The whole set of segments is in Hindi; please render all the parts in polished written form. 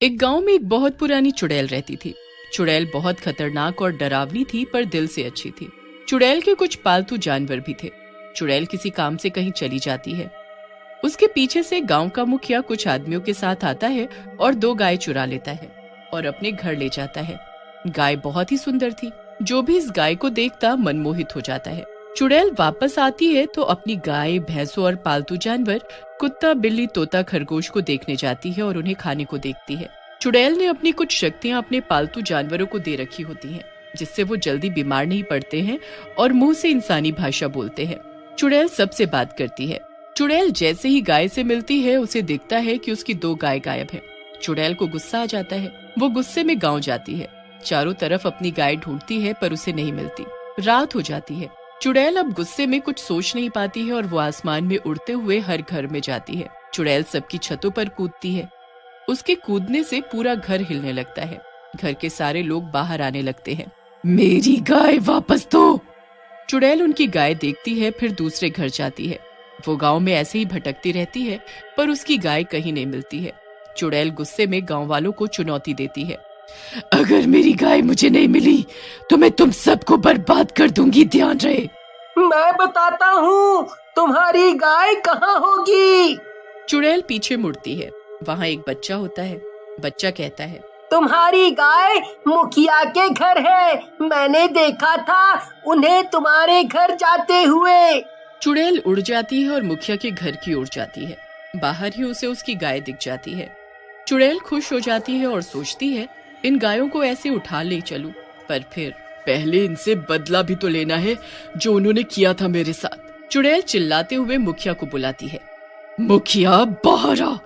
एक गांव में एक बहुत पुरानी चुड़ैल रहती थी। चुड़ैल बहुत खतरनाक और डरावनी थी, पर दिल से अच्छी थी। चुड़ैल के कुछ पालतू जानवर भी थे। चुड़ैल किसी काम से कहीं चली जाती है। उसके पीछे से गांव का मुखिया कुछ आदमियों के साथ आता है और दो गाय चुरा लेता है और अपने घर ले जाता है। गाय बहुत ही सुंदर थी। जो भी इस गाय को देखता मनमोहित हो जाता है। चुड़ैल वापस आती है तो अपनी गाय, भैंसों और पालतू जानवर कुत्ता, बिल्ली, तोता, खरगोश को देखने जाती है और उन्हें खाने को देखती है। चुड़ैल ने अपनी कुछ शक्तियां अपने पालतू जानवरों को दे रखी होती हैं, जिससे वो जल्दी बीमार नहीं पड़ते हैं और मुंह से इंसानी भाषा बोलते हैं। चुड़ैल सबसे बात करती है। चुड़ैल जैसे ही गाय से मिलती है, उसे दिखता है कि उसकी दो गाय गायब हैं। चुड़ैल को गुस्सा आ जाता है। वो गुस्से में गांव जाती है। चारों तरफ अपनी गाय ढूंढती है, पर उसे नहीं मिलती। रात हो जाती है। चुड़ैल अब गुस्से में कुछ सोच नहीं पाती है और वो आसमान में उड़ते हुए हर घर में जाती है। चुड़ैल सबकी छतों पर कूदती है। उसके कूदने से पूरा घर हिलने लगता है। घर के सारे लोग बाहर आने लगते हैं। मेरी गाय वापस दो! चुड़ैल उनकी गाय देखती है, फिर दूसरे घर जाती है। वो गांव में ऐसे ही भटकती रहती है, पर उसकी गाय कहीं नहीं मिलती है। चुड़ैल गुस्से में गांव वालों को चुनौती देती है। अगर मेरी गाय मुझे नहीं मिली तो मैं तुम सबको बर्बाद कर दूंगी, ध्यान रहे। मैं बताता हूँ तुम्हारी गाय कहाँ होगी। चुड़ैल पीछे मुड़ती है। वहाँ एक बच्चा होता है। बच्चा कहता है, तुम्हारी गाय मुखिया के घर है। मैंने देखा था उन्हें तुम्हारे घर जाते हुए। चुड़ैल उड़ जाती है और मुखिया के घर की ओर जाती है। बाहर ही उसे उसकी गाय दिख जाती है। चुड़ैल खुश हो जाती है और सोचती है, इन गायों को ऐसे उठा ले चलूं, पर फिर पहले इनसे बदला भी तो लेना है जो उन्होंने किया था मेरे साथ। चुड़ैल चिल्लाते हुए मुखिया को बुलाती है। मुखिया, बाहर आ।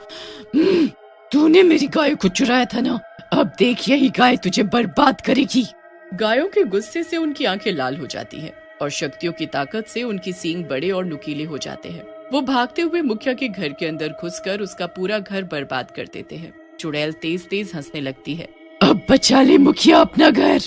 तूने मेरी गाय को चुराया था ना, अब देख यही गाय तुझे बर्बाद करेगी। गायों के गुस्से से उनकी आंखें लाल हो जाती हैं और शक्तियों की ताकत से उनकी सींग बड़े और नुकीले हो जाते हैं। वो भागते हुए मुखिया के घर के अंदर घुसकर उसका पूरा घर बर्बाद कर देते हैं। चुड़ैल तेज तेज हंसने लगती है। अब बचा ले मुखिया अपना घर।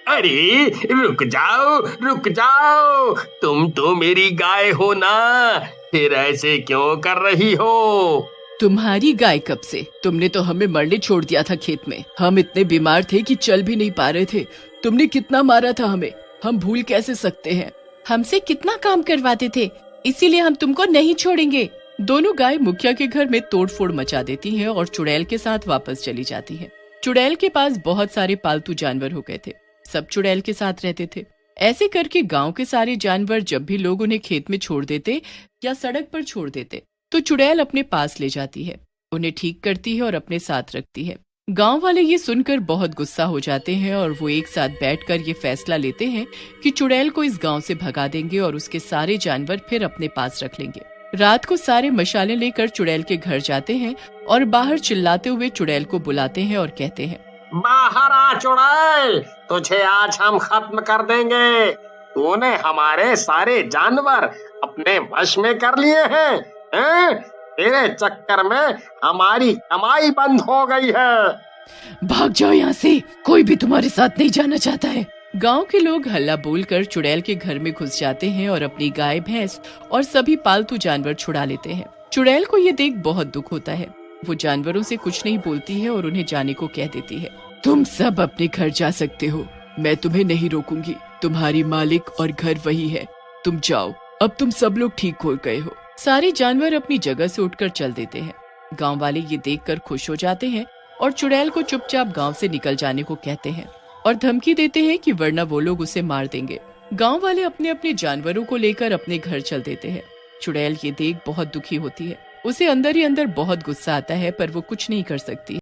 अरे रुक जाओ, तुम तो मेरी गाय हो ना, फिर ऐसे क्यों कर रही हो? तुम्हारी गाय कब से? तुमने तो हमें मरने छोड़ दिया था खेत में। हम इतने बीमार थे कि चल भी नहीं पा रहे थे। तुमने कितना मारा था हमें, हम भूल कैसे सकते हैं? हमसे कितना काम करवाते थे, इसीलिए हम तुमको नहीं छोड़ेंगे। दोनों गाय मुखिया के घर में तोड़फोड़ मचा देती हैं और चुड़ैल के साथ वापस चली जाती हैं। चुड़ैल के पास बहुत सारे पालतू जानवर हो गए थे। सब चुड़ैल के साथ रहते थे। ऐसे करके गांव के सारे जानवर जब भी लोग उन्हें खेत में छोड़ देते या सड़क पर छोड़ देते, तो चुड़ैल अपने पास ले जाती है, उन्हें ठीक करती है और अपने साथ रखती है। गांव वाले ये सुनकर बहुत गुस्सा हो जाते हैं और वो एक साथ बैठकर ये फैसला लेते हैं कि चुड़ैल को इस गांव से भगा देंगे और उसके सारे जानवर फिर अपने पास रख लेंगे। रात को सारे मशालें लेकर चुड़ैल के घर जाते हैं और बाहर चिल्लाते हुए चुड़ैल को बुलाते हैं और कहते हैं, बाहर आ चुड़ैल, तुझे आज हम खत्म कर देंगे। तूने हमारे सारे जानवर अपने वश में कर लिए हैं? तेरे चक्कर में हमारी कमाई बंद हो गई है। भाग जाओ यहाँ से, कोई भी तुम्हारे साथ नहीं जाना चाहता है। गांव के लोग हल्ला बोलकर चुड़ैल के घर में घुस जाते हैं और अपनी गाय, भैंस और सभी पालतू जानवर छुड़ा लेते हैं। चुड़ैल को ये देख बहुत दुख होता है। वो जानवरों से कुछ नहीं बोलती है और उन्हें जाने को कह देती है। तुम सब अपने घर जा सकते हो, मैं तुम्हें नहीं रोकूंगी। तुम्हारी मालिक और घर वही है, तुम जाओ। अब तुम सब लोग ठीक हो गए हो। सारे जानवर अपनी जगह से उठकर चल देते हैं। गांव वाले ये देखकर खुश हो जाते हैं और चुड़ैल को चुपचाप गांव से निकल जाने को कहते हैं और धमकी देते हैं कि वरना वो लोग उसे मार देंगे। गांव वाले अपने अपने जानवरों को लेकर अपने घर चल देते हैं। चुड़ैल ये देख बहुत दुखी होती है। उसे अंदर ही अंदर बहुत गुस्सा आता है, पर वो कुछ नहीं कर सकती।